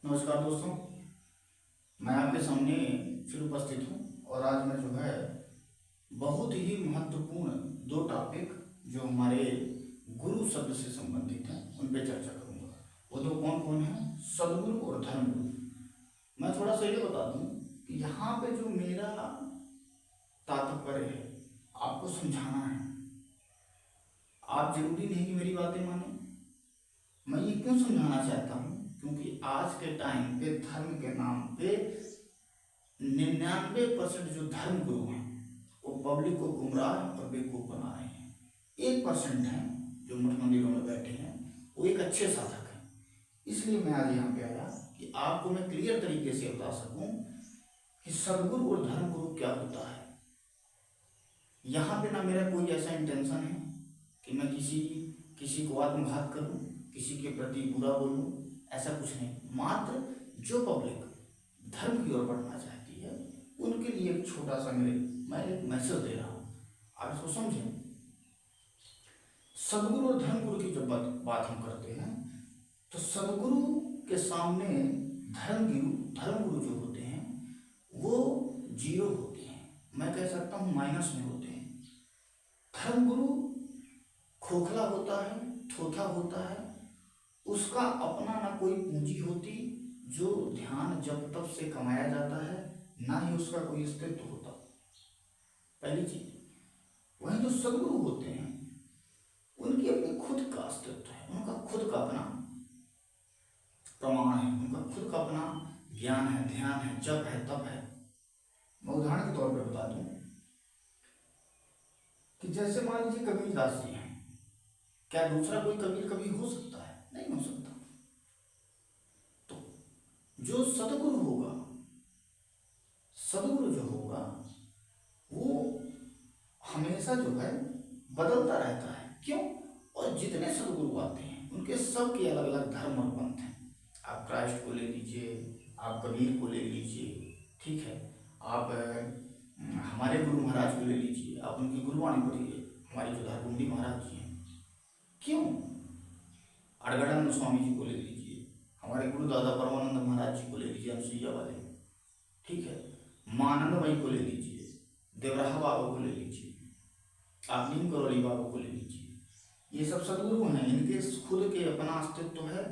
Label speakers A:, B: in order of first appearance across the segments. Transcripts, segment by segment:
A: नमस्कार दोस्तों, मैं आपके सामने फिर उपस्थित हूँ और आज मैं जो है बहुत ही महत्वपूर्ण दो टॉपिक जो हमारे गुरु शब्द से संबंधित हैं उन पे चर्चा करूँगा। वो दो कौन कौन हैं? सदगुरु और धर्मगुरु। मैं थोड़ा सा ये बता दूँ कि यहाँ पे जो मेरा तात्पर्य है आपको समझाना है। आप जरूरी नहीं कि मेरी बातें माने। मैं ये क्यों समझाना चाहता हूँ? क्योंकि आज के टाइम पे धर्म के नाम पे 99% जो धर्म गुरु हैं वो पब्लिक को गुमराह और बेवकूफ बना रहे हैं। 1% हैं जो मठ मंदिरों में बैठे हैं, वो एक अच्छे साधक हैं। इसलिए मैं आज यहाँ पे आया कि आपको मैं क्लियर तरीके से बता सकूं कि सदगुरु और धर्मगुरु क्या होता है। यहाँ पे ना मेरा कोई ऐसा इंटेंशन है कि मैं किसी को आत्मघात करूं, किसी के प्रति बुरा बोलूं, ऐसा कुछ नहीं। मात्र जो पब्लिक धर्म की ओर बढ़ना चाहती है उनके लिए एक छोटा सा मैं एक मैसेज दे रहा हूँ, आप इसको समझें। सदगुरु और धर्मगुरु की जब बात हम करते हैं तो सदगुरु के सामने धर्मगुरु जो होते हैं वो जीरो होते हैं, मैं कह सकता हूँ माइनस में होते हैं। धर्मगुरु खोखला होता है, थोथा होता है, उसका अपना ना कोई पूंजी होती जो ध्यान जब तब से कमाया जाता है, ना ही उसका कोई अस्तित्व होता, पहली चीज। वहीं जो सदगुरु होते हैं उनकी अपनी खुद का अस्तित्व है, उनका खुद का अपना प्रमाण है, उनका खुद का अपना ज्ञान है, ध्यान है, जप है, तप है। मैं उदाहरण के तौर पर बता दूं कि जैसे मान लीजिए कबीर दास जी हैं, क्या दूसरा कोई कबीर कभी हो सकता है? नहीं हो सकता। तो जो सदगुरु जो होगा वो हमेशा जो है बदलता रहता है। क्यों? और जितने सदगुरु आते हैं उनके सबके अलग अलग धर्म और पंथ हैं। आप क्राइस्ट को ले लीजिए, आप कबीर को ले लीजिए, ठीक है, आप हमारे गुरु महाराज को ले लीजिए, आप उनकी गुरुवाणी पढ़िए, हमारे जो धारकुंडी महाराज जी हैं। क्यों? अड़गड़ानंद स्वामी जी को ले लीजिए, हमारे गुरु दादा परमानंद महाराज जी को ले लीजिए, अनुसुईया वाले, ठीक है, मां आनंदमयी को ले लीजिए, देवराहा बाबा को ले लीजिए, आप नीम करौली बाबा को ले लीजिए। ये सब सदगुरु हैं, इनके खुद के अपना अस्तित्व है।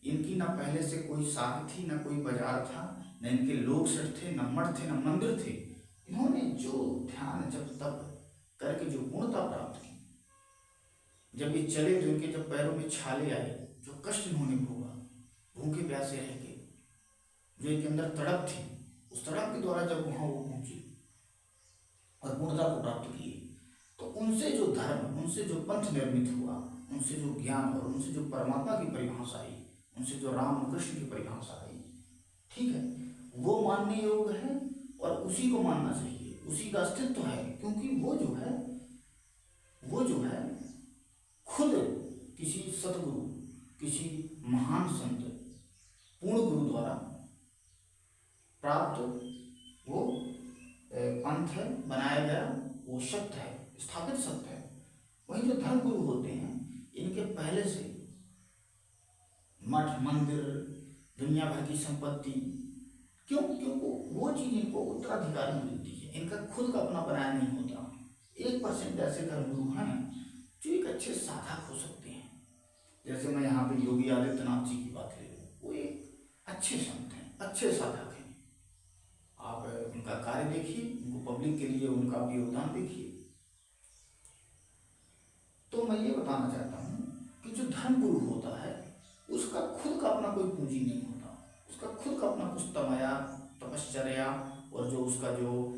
A: इनकी ना पहले से कोई साख थी, ना कोई बाजार था, न इनके लोग सेठ थे, न मठ थे, न मंदिर थे। इन्होंने जो ध्यान जब तब करके जो पूर्णता प्राप्त की, जब ये चले तो इनके जब पैरों में छाले आए, जो कष्ट इन्होंने भोगा, भूखे प्यासे रह के, जो इनके अंदर तड़प थी, उस तड़प के द्वारा जब वहां वो पहुंचे और पूर्णता को प्राप्त किए, तो उनसे जो धर्म, उनसे जो पंथ निर्मित हुआ, उनसे जो ज्ञान और उनसे जो परमात्मा की परिभाषा आई, उनसे जो राम कृष्ण की परिभाषा आई, ठीक है, वो मानने योग्य है और उसी को मानना चाहिए, उसी का अस्तित्व है। क्योंकि वो जो है खुद किसी सतगुरु, किसी महान संत, पूर्ण गुरु द्वारा प्राप्त वो पंथ है, बनाया गया वो सत्य है, स्थापित सत्य है। वहीं जो धर्म गुरु होते हैं इनके पहले से मठ मंदिर, दुनिया भर की संपत्ति, क्योंकि वो चीज इनको उत्तराधिकार में मिलती है, इनका खुद का अपना बनाया नहीं होता। 1% ऐसे धर्मगुरु हैं जो एक अच्छे साधक हो सकते हैं। जैसे मैं यहाँ पे योगी आदित्यनाथ जी की बात ले लूँ, वो एक अच्छे संत हैं, अच्छे साधक हैं। आप उनका कार्य देखिए, उनको पब्लिक के लिए उनका भी योगदान देखिए। तो मैं ये बताना चाहता हूँ कि जो धर्मगुरु होता है उसका खुद का अपना कोई पूंजी नहीं होता, उसका खुद का अपना कुछ तमाया, तपश्चर्या और जो उसका जो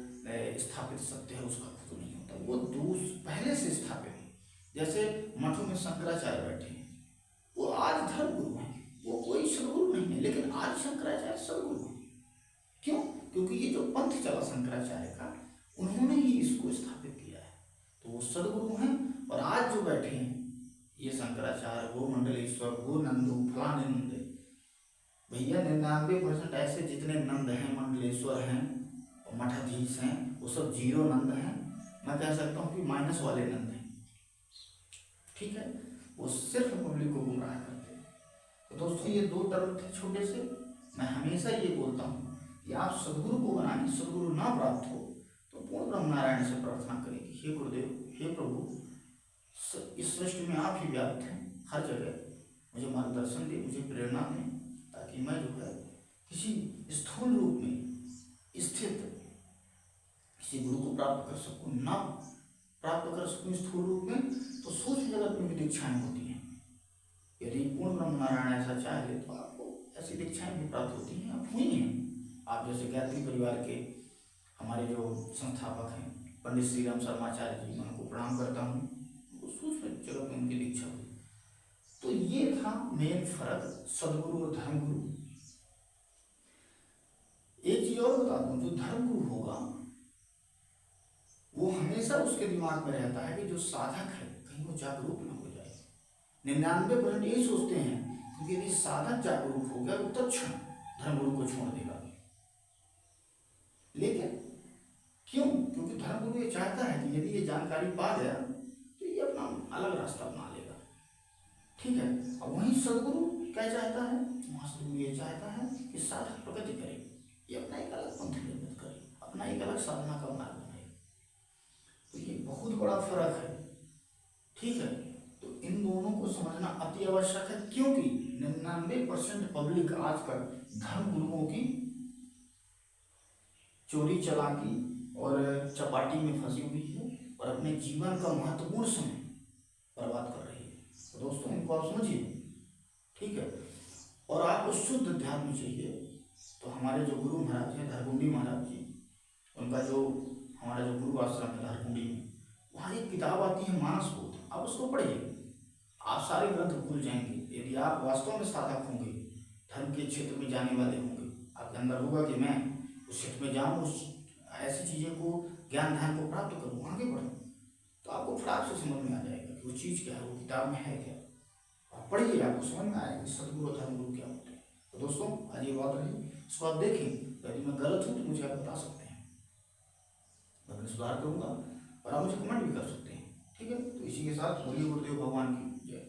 A: स्थापित सत्य है उसका खुद नहीं होता, वो पहले से स्थापित है। जैसे मठों में शंकराचार्य बैठे हैं, वो आज धर्मगुरु हैं, वो कोई सदगुरु नहीं है, लेकिन आज शंकराचार्य सदगुरु हैं। क्यों? क्योंकि ये जो पंथ चला शंकराचार्य का, उन्होंने ही इसको स्थापित किया है, तो वो सदगुरु हैं। और आज जो बैठे हैं ये शंकराचार्य, वो मंडलेश्वर, वो नंदू, फलाने नंद, भैया 99% ऐसे जितने नंद हैं, मंडलेश्वर हैं और मठाधीश हैं, वो सब जीरो नंद हैं। मैं कह सकता हूँ कि माइनस वाले नंद हैं, ठीक है, वो सिर्फ पब्लिक को गुमराह करते हैं। तो दोस्तों ये दो टर्म थे छोटे से, मैं हमेशा ये बोलता हूँ कि आप सदगुरु को बनाने, सदगुरु ना प्राप्त हो तो पूर्ण ब्रह्म नारायण से प्रार्थना करें कि हे गुरुदेव, हे प्रभु, इस सृष्टि में आप ही व्याप्त हैं हर जगह, मुझे मार्गदर्शन दे, मुझे प्रेरणा दें, ताकि मैं जो है किसी स्थूल रूप में स्थित किसी गुरु को प्राप्त कर सकूं, ना प्राप्त कर सकूं स्थूल रूप में तो सूक्ष्म जगत में भी दीक्षाएं होती हैं। यदि पूर्ण ब्रह्म नारायण ऐसा चाहे तो आपको ऐसी दीक्षाएं भी प्राप्त होती हैं, आप हुई हैं। आप जैसे गायत्री परिवार के हमारे जो संस्थापक हैं पंडित श्री राम शर्माचार्य जी, मैं उनको प्रणाम करता हूँ, सूक्ष्म जगत में उनकी दीक्षा हुई। तो ये था मेन फर्क सदगुरु और धर्मगुरु। एक चीज और बता दूं, जो धर्मगुरु होगा वो हमेशा उसके दिमाग में रहता है कि जो साधक है कहीं वो जागरूक ना हो जाए। 99% यही सोचते हैं, क्योंकि यदि साधक जागरूक हो गया तो तत्क्षण धर्मगुरु को छोड़ देगा। लेकिन क्यों? क्योंकि धर्मगुरु ये चाहता है कि यदि ये जानकारी पा गया तो ये अपना अलग रास्ता अपना लेगा, ठीक है। अब वहीं सदगुरु क्या चाहता है? वहां सदगुरु ये चाहता है कि साधक प्रगति करे, ये अपना एक अलग पंथ निर्मित करे, अपना एक अलग साधना का मार्ग बनाए। तो ये बहुत बड़ा फर्क है, ठीक है। तो इन दोनों को समझना अति आवश्यक है, क्योंकि 99% पब्लिक आजकल धर्म गुरुओं की चोरी चालाकी और चपाटी में फंसी हुई है और अपने जीवन का महत्वपूर्ण समय बर्बाद कर रही है। तो दोस्तों इनको आप समझिए, ठीक है। और आपको शुद्ध अध्यात्म चाहिए तो हमारे जो गुरु महाराज हैं धारकुंडी महाराज जी, उनका जो हमारा जो गुरु आश्रम है धारकुंडी में, वहाँ एक किताब आती है मानसबोध, आप उसको पढ़िए, आप सारे ग्रंथ भूल जाएंगे। यदि आप वास्तव में साधक होंगे, धर्म के क्षेत्र में जाने वाले होंगे, आपके अंदर होगा कि मैं उस क्षेत्र में जाऊँ, उस ऐसी चीज़ें को ज्ञान ध्यान को प्राप्त करूँ, आगे बढ़ूँ, तो आपको फटाक से समझ में आ जाएगा कि वो चीज़ क्या है, वो किताब में है क्या। आप पढ़िए, आपको समझ में आएगा सदगुरु और धर्मगुरु क्या होते हैं। तो दोस्तों आज ये बात रही, इसको आप देखें, यदि मैं गलत हूँ तो मुझे आप बता सकते हैं, मैं सुधार करूँगा और आप मुझे कमेंट भी कर सकते हैं, ठीक है। तो इसी के साथ बोलिए गुरुदेव भगवान की जय।